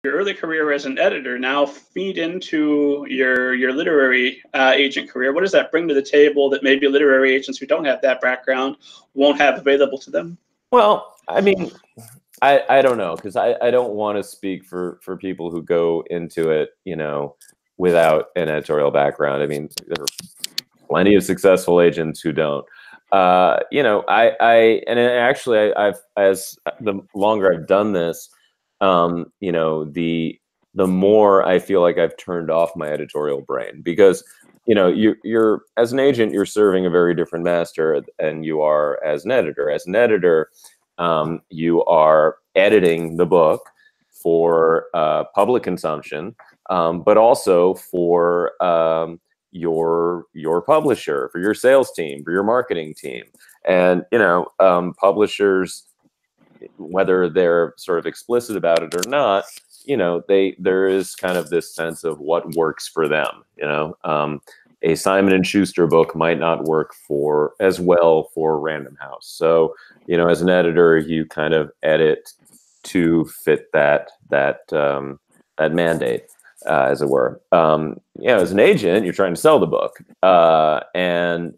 early career as an editor now feed into your literary agent career? What does that bring to the table that maybe literary agents who don't have that background won't have available to them? Well, I mean, I don't know, because I don't want to speak for people who go into it, without an editorial background. I mean, there are plenty of successful agents who don't. Actually, I've as the longer I've done this, the more I feel like I've turned off my editorial brain, because you're as an agent, you're serving a very different master than you are as an editor. As an editor, you are editing the book for public consumption, but also for your publisher, for your sales team, for your marketing team. And publishers, whether they're sort of explicit about it or not, there is kind of this sense of what works for them. A Simon and Schuster book might not work as well for Random House. So, as an editor, you kind of edit to fit that mandate, as it were. As an agent, you're trying to sell the book, and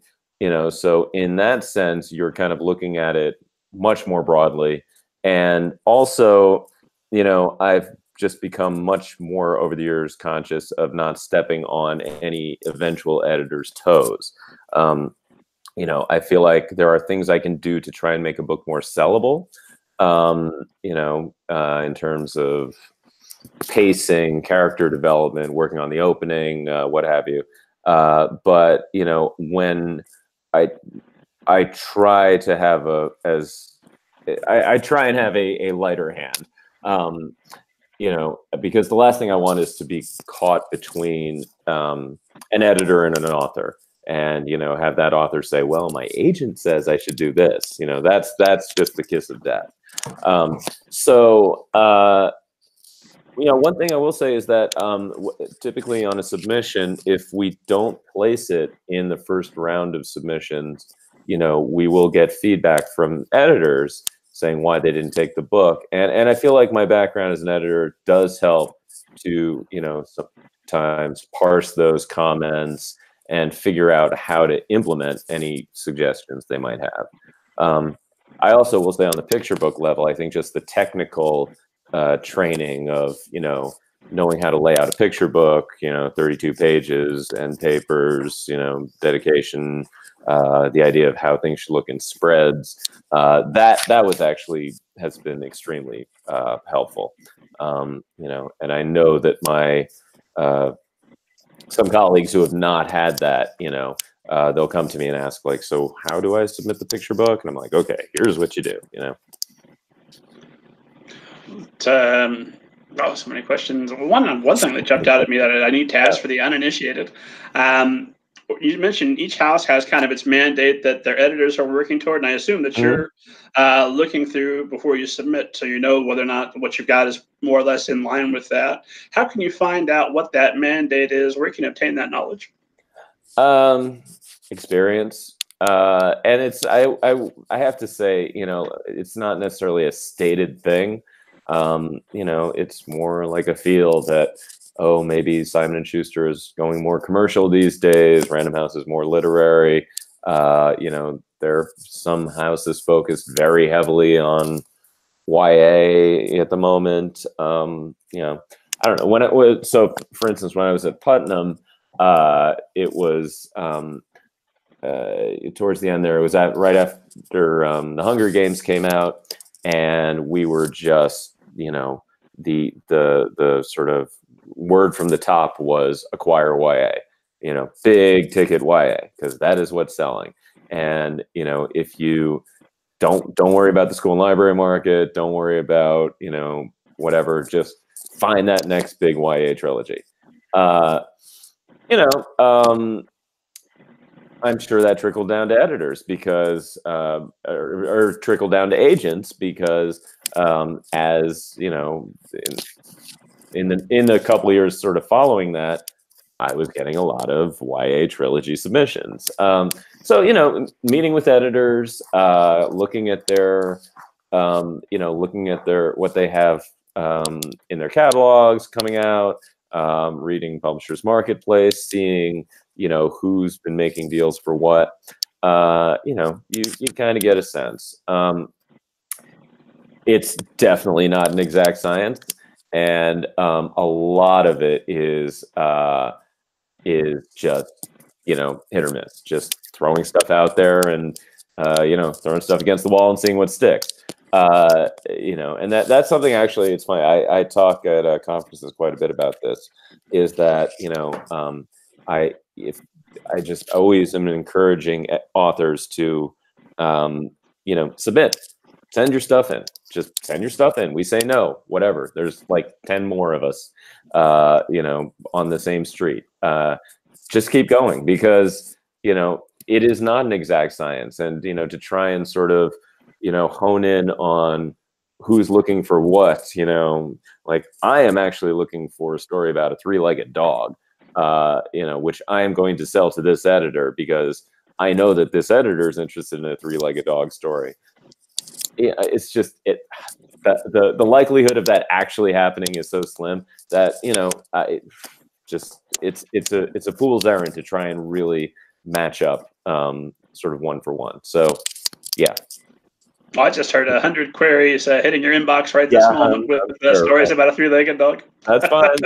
so in that sense, you're kind of looking at it much more broadly. And also, I've just become much more over the years conscious of not stepping on any eventual editor's toes. I feel like there are things I can do to try and make a book more sellable, in terms of pacing, character development, working on the opening, what have you. But when I try to have I try and have a lighter hand, because the last thing I want is to be caught between an editor and an author, and have that author say, "Well, my agent says I should do this." That's just the kiss of death. One thing I will say is that typically on a submission, if we don't place it in the first round of submissions, we will get feedback from editors saying why they didn't take the book. And I feel like my background as an editor does help to, sometimes parse those comments and figure out how to implement any suggestions they might have. I also will say on the picture book level, I think just the technical training of, knowing how to lay out a picture book, 32 pages and papers, dedication, the idea of how things should look in spreads, that was actually has been extremely helpful. And I know that my some colleagues who have not had that, they'll come to me and ask, like, so how do I submit the picture book? And I'm like, okay, here's what you do, Oh, so many questions. One thing that jumped out at me that I need to ask for the uninitiated. You mentioned each house has kind of its mandate that their editors are working toward, and I assume that you're looking through before you submit, so you know whether or not what you've got is more or less in line with that. How can you find out what that mandate is? Where can you obtain that knowledge? Experience. And it's I have to say, it's not necessarily a stated thing. It's more like a feel that, oh, maybe Simon and Schuster is going more commercial these days. Random House is more literary. There are some houses focused very heavily on YA at the moment. I don't know when it was. So, for instance, when I was at Putnam, it was towards the end there. It was right after the Hunger Games came out, and we were just, the sort of word from the top was acquire YA, big ticket YA, because that is what's selling. And, if you don't worry about the school and library market, don't worry about, whatever, just find that next big YA trilogy. I'm sure that trickled down to editors because, or trickled down to agents because, as you know, in the couple of years sort of following that, I was getting a lot of YA trilogy submissions. So meeting with editors, looking at their, what they have in their catalogs coming out, reading Publishers Marketplace, seeing, you know, who's been making deals for what. You know, you kind of get a sense. It's definitely not an exact science, and a lot of it is just, you know, hit or miss, just throwing stuff out there and you know, throwing stuff against the wall and seeing what sticks. You know, and that's something, actually, it's funny. I talk at conferences quite a bit about this, is that, you know, I just always am encouraging authors to, you know, send your stuff in. Just send your stuff in. We say no, whatever. There's like 10 more of us, you know, on the same street. Just keep going, because, you know, it is not an exact science. And, you know, to try and sort of, you know, hone in on who's looking for what, you know, like, I am actually looking for a story about a three-legged dog, you know, which I am going to sell to this editor because I know that this editor is interested in a three-legged dog story. It's just the likelihood of that actually happening is so slim that, you know, it's a fool's errand to try and really match up sort of one for one. So yeah. Well, I just heard 100 queries hitting your inbox right this moment with sure, stories about a three-legged dog. That's fine.